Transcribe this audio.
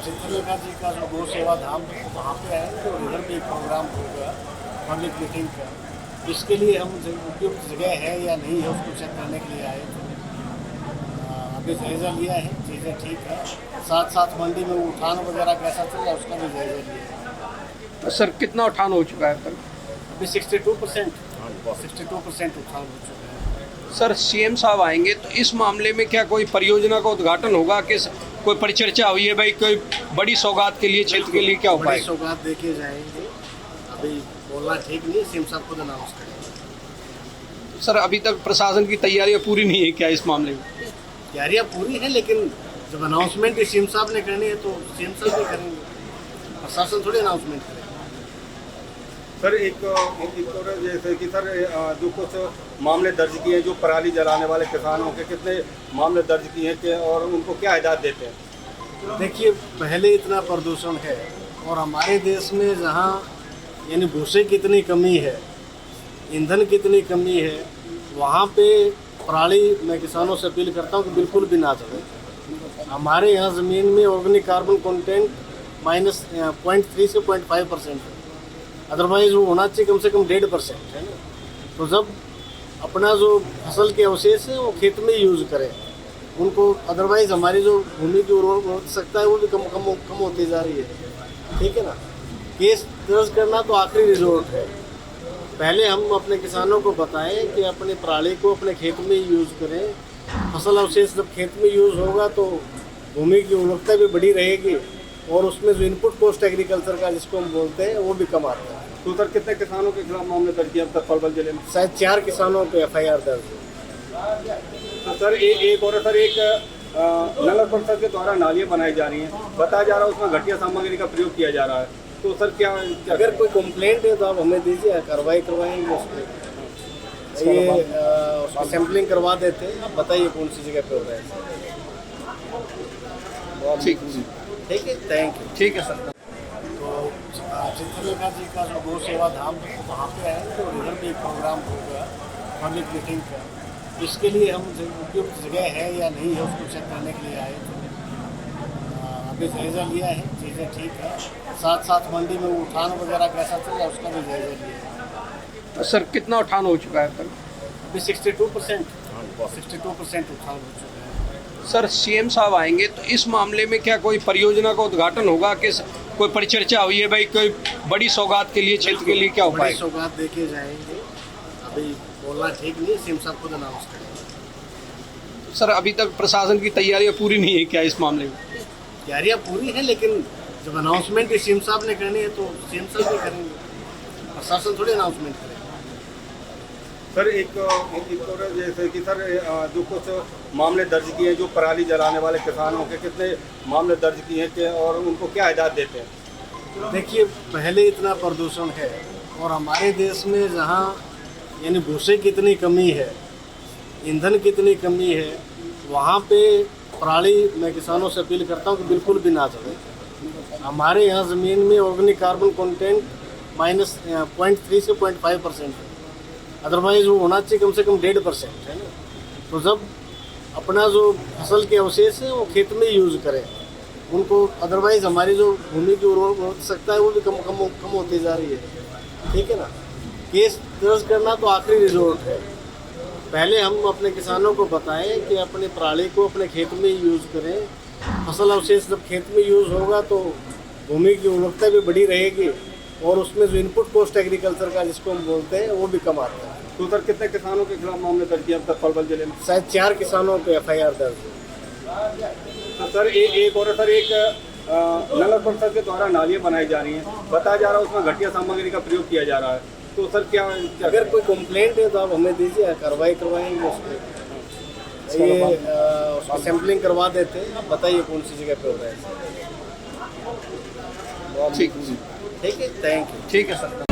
चित्रलेखा जी का जो गौ सेवा धाम है वहाँ पे आए तो इधर भी एक प्रोग्राम होगा पब्लिक मीटिंग का। इसके लिए हम उपयुक्त जगह है या नहीं है उसको चेक करने के लिए आए थे। अभी जायज़ा लिया है, चीज़ें ठीक है। साथ साथ मंडी में उठान वगैरह कैसा चल रहा है उसका भी जायज़ा लिया है। सर कितना उठान हो चुका है कल? अभी 62% उठान हो चुका है। सर सीएम साहब आएंगे तो इस मामले में क्या कोई परियोजना का उद्घाटन होगा कि कोई परिचर्चा हुई है भाई, कोई बड़ी सौगात के लिए क्षेत्र के लिए क्या उपाय? बड़ी सौगात देके जाएंगे, अभी बोलना ठीक नहीं, सीएम साहब खुद अनाउंस करेंगे। सर अभी तक प्रशासन की तैयारियां पूरी नहीं है क्या इस मामले में? तैयारियाँ पूरी हैं, लेकिन जब अनाउंसमेंट सीएम साहब ने करनी है तो सीएम साहब ही करेंगे, प्रशासन थोड़ी अनाउंसमेंट करेगा। सर एक और जैसे कि सर जो कुछ मामले दर्ज किए हैं जो पराली जलाने वाले किसानों के, कितने मामले दर्ज किए हैं और उनको क्या हिदायत देते हैं? देखिए, पहले इतना प्रदूषण है और हमारे देश में जहाँ यानी भूसे की इतनी कमी है, ईंधन की इतनी कमी है, वहाँ पे पराली मैं किसानों से अपील करता हूँ कि बिल्कुल भी ना जलाएं। हमारे यहाँ ज़मीन में ऑर्गेनिक कार्बन कंटेंट -0.3 से 0.5% है, अदरवाइज वो होना चाहिए कम से कम 1.5% है ना। तो जब अपना जो फसल के अवशेष है वो खेत में यूज़ करें उनको, अदरवाइज हमारी जो भूमि की उर्वरकता है वो भी कम होती जा रही है। ठीक है ना। केस दर्ज करना तो आखिरी रिजोर्ट है। पहले हम अपने किसानों को बताएं कि अपनी पराली को अपने खेत में यूज़ करें। फसल अवशेष जब खेत में यूज़ होगा तो भूमि की उर्वरकता भी बढ़ी रहेगी और उसमें जो इनपुट कॉस्ट एग्रीकल्चर का जिसको हम बोलते हैं वो भी कम आता है। तो सर कितने किसानों के खिलाफ मामले दर्ज किए अब तक पलवल जिले में? शायद 4 किसानों पे FIR दर्ज है। तो सर एक नगर परिषद के द्वारा नालियाँ बनाई जा रही हैं, बताया जा रहा है उसमें घटिया सामग्री का प्रयोग किया जा रहा है। तो सर क्या अगर कोई कंप्लेंट है तो आप हमें दीजिए, कार्रवाई करवाएंगे उस पर। ये उसको सैम्पलिंग करवा देते हैं। आप बताइए कौन सी जगह पे हो रहा है। ठीक है, थैंक यू। ठीक है सर। तो चित्रलेखा जी का जो गौ सेवा धाम है वहाँ पे आए तो इधर भी एक प्रोग्राम होगा पब्लिक मीटिंग का। इसके लिए हम उपयुक्त जगह है या नहीं है उसको चेक करने के लिए आए थे। अभी जायज़ा लिया है, चीज़ें ठीक है। साथ साथ मंडी में उठान वगैरह कैसा चल रहा है उसका भी जायज़ा लिया है। सर कितना उठान हो चुका है कल? अभी 62% उठान हो चुका है। सर सीएम साहब आएंगे तो इस मामले में क्या कोई परियोजना का उद्घाटन होगा कि कोई परिचर्चा हुई है भाई, कोई बड़ी सौगात के लिए क्षेत्र के लिए क्या उपाय? बड़ी सौगात देके जाएंगे, अभी बोलना ठीक नहीं, सीएम साहब खुद अनाउंस करेंगे। सर अभी तक प्रशासन की तैयारियां पूरी नहीं है क्या इस मामले में? तैयारियाँ पूरी हैं, लेकिन जब अनाउंसमेंट सीएम साहब ने करनी है तो सीएम साहब भी करेंगे, प्रशासन थोड़ी अनाउंसमेंट करेगा। सर एक और जैसे कि सर जो कुछ मामले दर्ज किए हैं जो पराली जलाने वाले किसानों के, कितने मामले दर्ज किए हैं और उनको क्या हिदायत देते हैं? देखिए, पहले इतना प्रदूषण है और हमारे देश में जहाँ यानी भूसे की इतनी कमी है, ईंधन की इतनी कमी है, वहाँ पे पराली मैं किसानों से अपील करता हूँ कि बिल्कुल भी ना जलाएं। हमारे यहाँ ज़मीन में ऑर्गेनिक कार्बन कंटेंट -0.3 से 0.5% है, अदरवाइज वो होना चाहिए कम से कम 1.5% है ना। तो जब अपना जो फसल के अवशेष है वो खेत में यूज़ करें उनको, अदरवाइज हमारी जो भूमि की उर्वरकता है वो भी कम होती जा रही है। ठीक है ना। केस दर्ज करना तो आखिरी रिजोर्ट है। पहले हम अपने किसानों को बताएं कि अपनी पराली को अपने खेत में यूज़ करें। फसल अवशेष जब खेत में यूज़ होगा तो भूमि की उर्वरकता भी बढ़ी रहेगी और उसमें जो इनपुट कॉस्ट एग्रीकल्चर का जिसको हम बोलते हैं वो भी कम आता है। तो सर कितने किसानों के खिलाफ मामले दर्ज किए अब तक पलवल जिले में? शायद 4 किसानों पे FIR दर्ज है। तो सर एक नगर परिषद के द्वारा नालियाँ बनाई जा रही हैं, बताया जा रहा है उसमें घटिया सामग्री का प्रयोग किया जा रहा है। तो सर क्या अगर कोई कंप्लेंट है तो आप हमें दीजिए, कार्रवाई करवाएंगे उस पर। ये उसको सैम्पलिंग करवा देते हैं। आप बताइए कौन सी जगह पे हो रहा है। ठीक है, थैंक यू। ठीक है सर।